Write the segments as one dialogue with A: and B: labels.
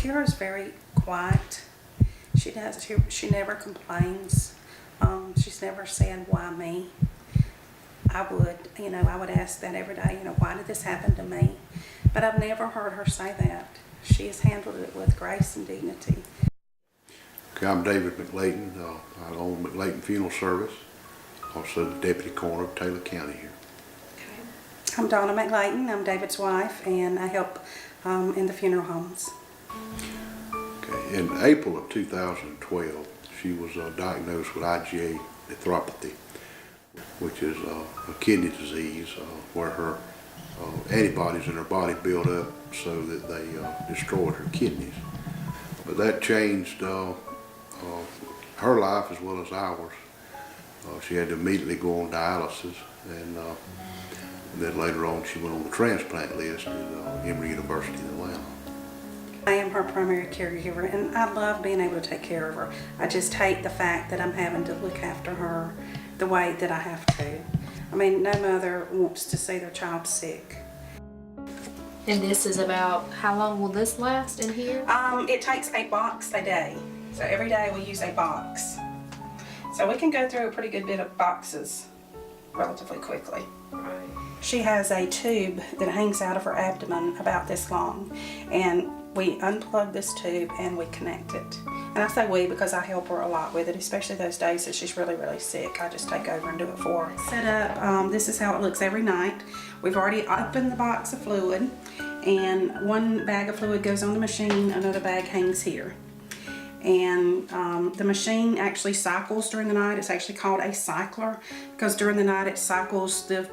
A: Kira's very quiet. She never complains. She's never said, why me? I would ask that every day, why did this happen to me? But I've never heard her say that. She has handled it with grace and dignity.
B: Okay, I'm David McLayton. I own McLayton Funeral Service, also the Deputy Coroner of Taylor County here.
A: Okay. I'm Donna McLayton. I'm David's wife, and I help in the funeral homes.
B: Okay, in April of 2012, she was diagnosed with IgA nephropathy, which is a kidney disease where her antibodies in her body build up so that they destroyed her kidneys. But that changed her life as well as ours. She had to immediately go on dialysis, and then later on she went on the transplant list at Emory University in Atlanta.
A: I am her primary caregiver, and I love being able to take care of her. I just hate the fact that I'm having to look after her the way that I have to. I mean, no mother wants to see their child sick.
C: And this is about, how long will this last in here?
A: It takes a box a day. So every day we use a box. So we can go through a pretty good bit of boxes relatively quickly.
C: Right.
A: She has a tube that hangs out of her abdomen about this long, and we unplug this tube and we connect it. And I say we because I help her a lot with it, especially those days that she's really, really sick. I just take over and do it for her. Set up, this is how it looks every night. We've already opened the box of fluid, and one bag of fluid goes on the machine, another bag hangs here. And the machine actually cycles during the night. It's actually called a cycler because during the night it cycles the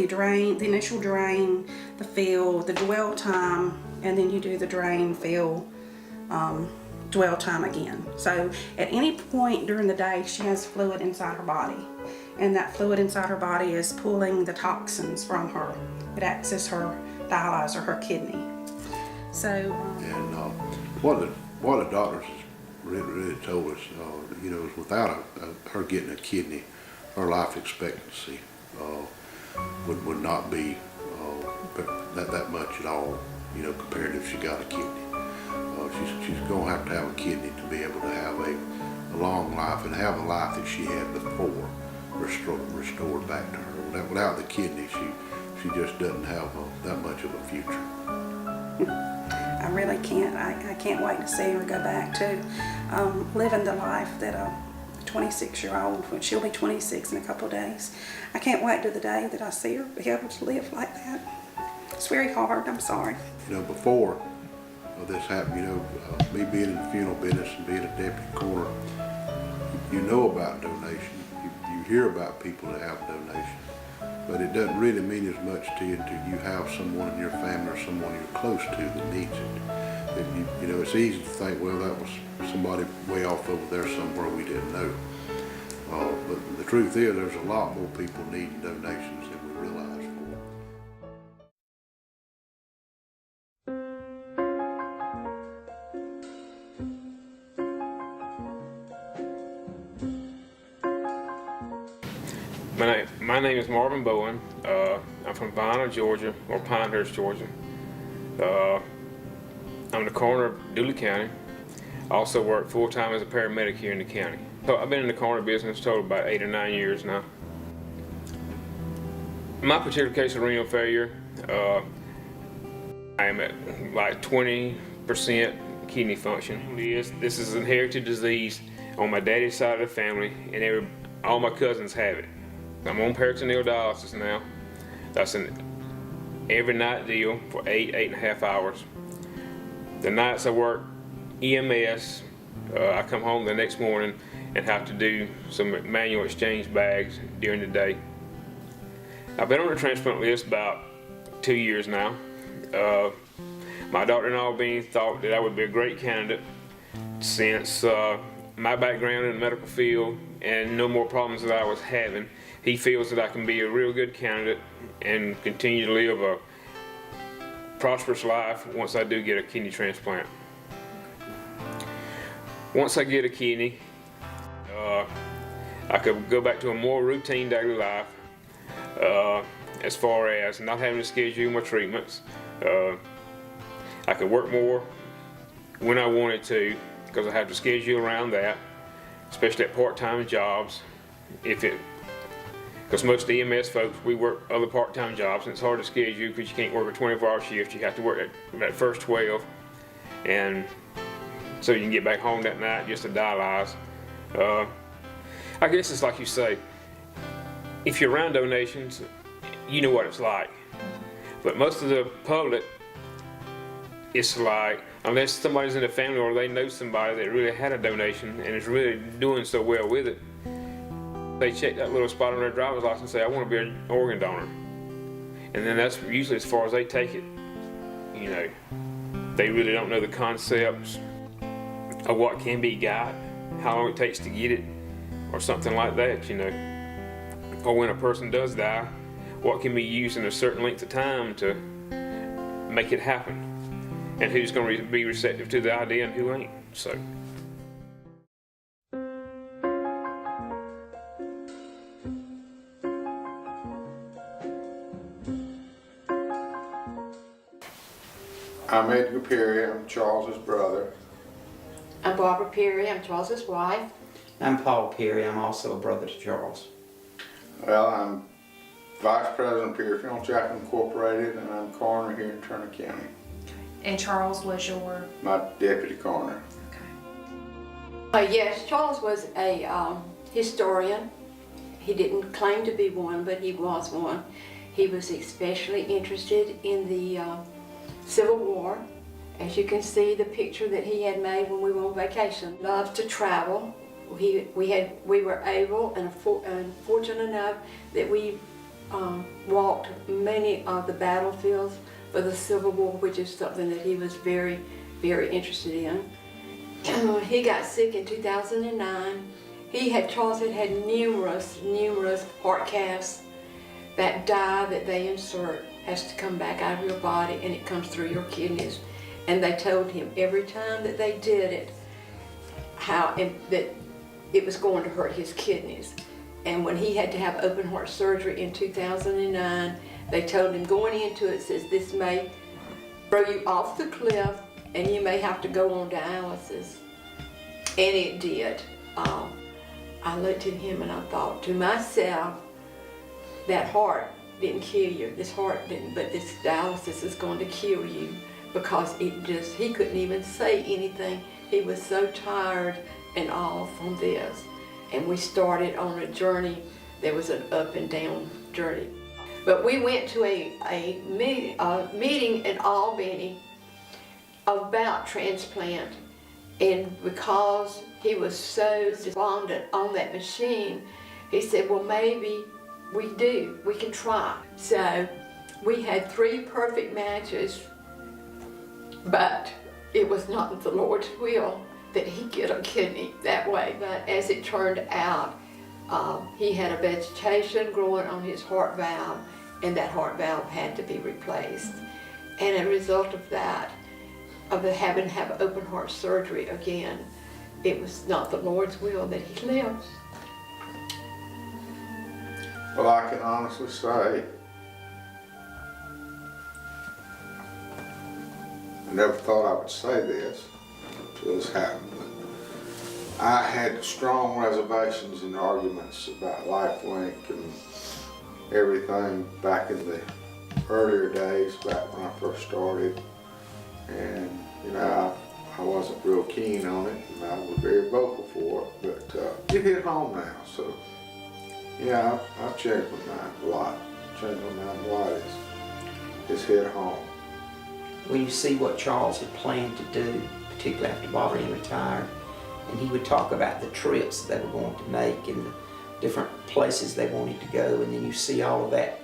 A: drain, the initial drain, the fill, the dwell time, and then you do the drain, fill, dwell time again. So at any point during the day she has fluid inside her body, and that fluid inside her body is pulling the toxins from her. It acts as her dialyzer, her kidney. So
B: And what the doctors really told us, is without her getting a kidney, her life expectancy would not be that much at all, compared to if she got a kidney. She's going to have a kidney to be able to have a long life and have a life that she had before restored back to her. Without the kidney, she just doesn't have that much of a future.
A: I really can't. I can't wait to see her go back to living the life that a 26-year-old, she'll be 26 in a couple of days. I can't wait to the day that I see her be able to live like that. It's very hard, I'm sorry.
B: Before this happened, me being in the funeral business and being a deputy coroner, you know about donation. You hear about people that have donation, but it doesn't really mean as much to you until you have someone in your family or someone you're close to that needs it. It's easy to think, well, that was somebody way off over there somewhere we didn't know. But the truth is, there's a lot more people needing donations than we realize for.
D: My name is Marvin Bowen. I'm from Vienna, Georgia, or Pinehurst, Georgia. I'm the coroner of Dooley County. I also work full-time as a paramedic here in the county. So I've been in the coroner business total about 8 or 9 years now. In my particular case of renal failure, I am at like 20% kidney function. This is an inherited disease on my daddy's side of the family, and all my cousins have it. I'm on peritoneal dialysis now. That's an every night deal for 8.5 hours. The nights I work EMS, I come home the next morning and have to do some manual exchange bags during the day. I've been on the transplant list about 2 years now. My doctor in Albany thought that I would be a great candidate since my background in the medical field and no more problems that I was having. He feels that I can be a real good candidate and continue to live a prosperous life once I do get a kidney transplant. Once I get a kidney, I could go back to a more routine daily life as far as not having to schedule my treatments. I could work more when I wanted to, because I have to schedule around that, especially at part-time jobs. Because most EMS folks, we work other part-time jobs, and it's hard to schedule because you can't work a 24-hour shift. You have to work that first 12, and so you can get back home that night just to dialyze. I guess it's like you say, if you're around donations, you know what it's like. But most of the public, it's like, unless somebody's in the family or they know somebody that really had a donation and is really doing so well with it, they check that little spot on their driver's license and say, I want to be an organ donor. And then that's usually as far as they take it. You know, they really don't know the concepts of what can be got, how long it takes to get it, or something like that, you know. Or when a person does die, what can be used in a certain length of time to make it happen. And who's going to be receptive to the idea and who ain't. So.
E: I'm Edgar Perry, I'm Charles's brother.
F: I'm Barbara Perry, I'm Charles's wife.
G: I'm Paul Perry, I'm also a brother to Charles.
E: Well, I'm Vice President of Perry Funeral Chapel Incorporated, and I'm coroner here in Turner County.
C: And Charles was your...
E: My deputy coroner.
C: Okay.
F: Yes, Charles was a historian. He didn't claim to be one, but he was one. He was especially interested in the Civil War. As you can see, the picture that he had made when we were on vacation. Loved to travel. We were able and fortunate enough that we walked many of the battlefields for the Civil War, which is something that he was very, very interested in. He got sick in 2009. Charles had numerous heart caths. That dye that they insert has to come back out of your body, and it comes through your kidneys. And they told him every time that they did it, that it was going to hurt his kidneys. And when he had to have open heart surgery in 2009, they told him going into it, says this may throw you off the cliff and you may have to go on dialysis. And it did. I looked at him and I thought to myself, that heart didn't kill you. This heart didn't, but this dialysis is going to kill you, because he couldn't even say anything. He was so tired and all from this. And we started on a journey. There was an up and down journey. But we went to a meeting in Albany about transplant. And because he was so despondent on that machine, he said, well, maybe we can try. So we had 3 perfect matches, but it was not the Lord's will that he get a kidney that way. But as it turned out, he had a vegetation growing on his heart valve, and that heart valve had to be replaced. And as a result of that, of having to have open heart surgery again, it was not the Lord's will that he lives.
E: Well, I can honestly say, I never thought I would say this until this happened. I had strong reservations and arguments about LifeLink and everything back in the earlier days, back when I first started. And, you know, I wasn't real keen on it, and I was very vocal for it, but it hit home now, so. Yeah, I've changed my mind a lot. Changed my mind a lot. It's hit home.
G: When you see what Charles had planned to do, particularly after Bobby retired, and he would talk about the trips they were going to make and the different places they wanted to go, and then you see all of that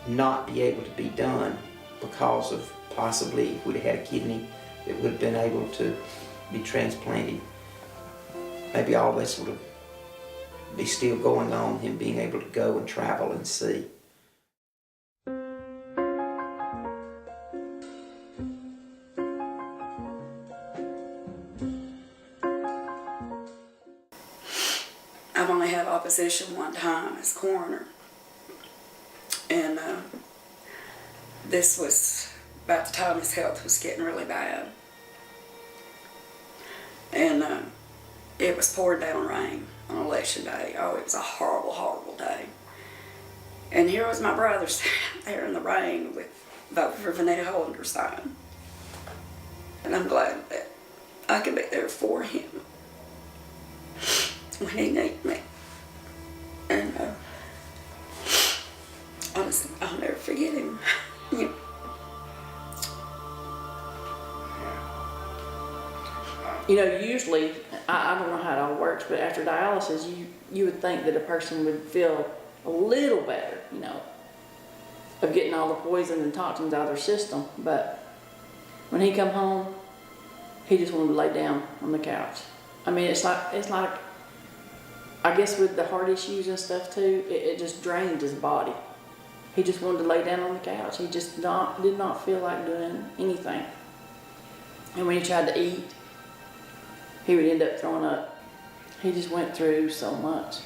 G: not be able to be done because of possibly if we'd had a kidney that would have been able to be transplanted. Maybe all this would have be still going on, him being able to go and travel and see.
H: I've only had opposition one time as coroner, and this was about the time his health was getting really bad. And it was pouring down rain on election day. Oh, it was a horrible, horrible day. And here was my brother standing out there in the rain with vote for Vanetta Holderstein. And I'm glad that I could be there for him when he needed me. And honestly, I'll never forget him.
I: You know, usually, I don't know how it all works, but after dialysis, you would think that a person would feel a little better, you know, of getting all the poison and toxins out of their system. But when he come home, he just wanted to lay down on the couch. I mean, it's like, I guess with the heart issues and stuff too, it just drained his body. He just wanted to lay down on the couch. He just did not feel like doing anything. And when he tried to eat, he would end up throwing up. He just went through so much.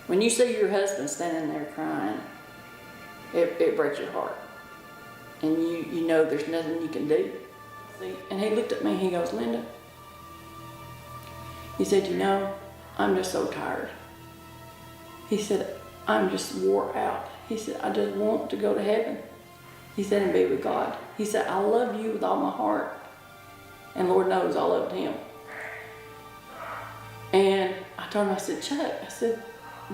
I: When you see your husband standing there crying, it breaks your heart. And you know there's nothing you can do. And he looked at me and he goes, Linda, he said, you know, I'm just so tired. He said, I'm just wore out. He said, I just want to go to heaven. He said, and be with God. He said, I love you with all my heart. And Lord knows I loved him. And I told him, I said, Chuck, I said,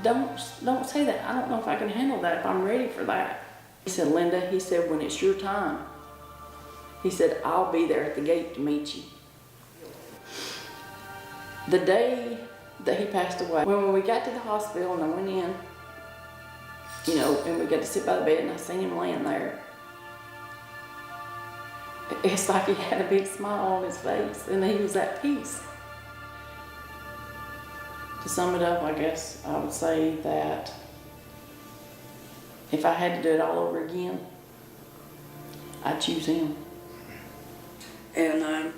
I: don't say that. I don't know if I can handle that, if I'm ready for that. He said, Linda, he said, when it's your time, he said, I'll be there at the gate to meet you. The day that he passed away, when we got to the hospital and I went in, you know, and we got to sit by the bed and I seen him laying there. It's like he had a big smile on his face and he was at peace. To sum it up, I guess I would say that if I had to do it all over again, I'd choose him.
H: And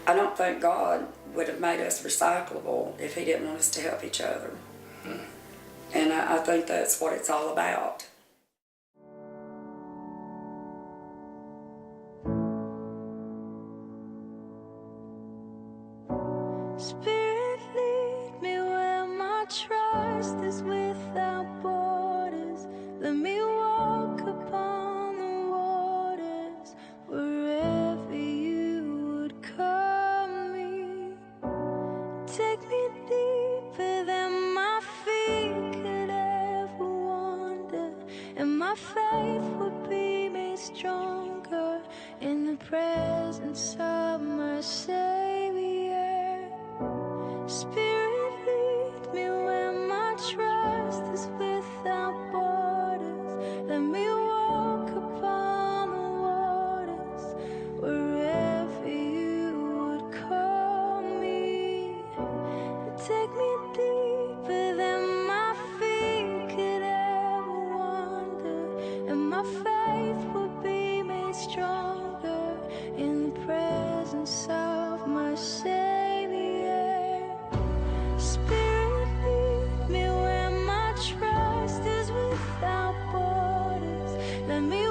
H: I don't think God would have made us recyclable if he didn't want us to help each other. And I think that's what it's all about.
J: Spirit, lead me where my trust is without borders. Let me walk upon the waters wherever you would call me. Take me deeper than my feet could ever wander, and my faith would be made stronger in the presence of my Savior. Spirit, lead me where my trust is without borders. Let me walk upon the waters wherever you would call me. Take me deeper than my feet could ever wander, and my faith will be made stronger in the presence of my Savior. Spirit, lead me where my trust is without borders. Let me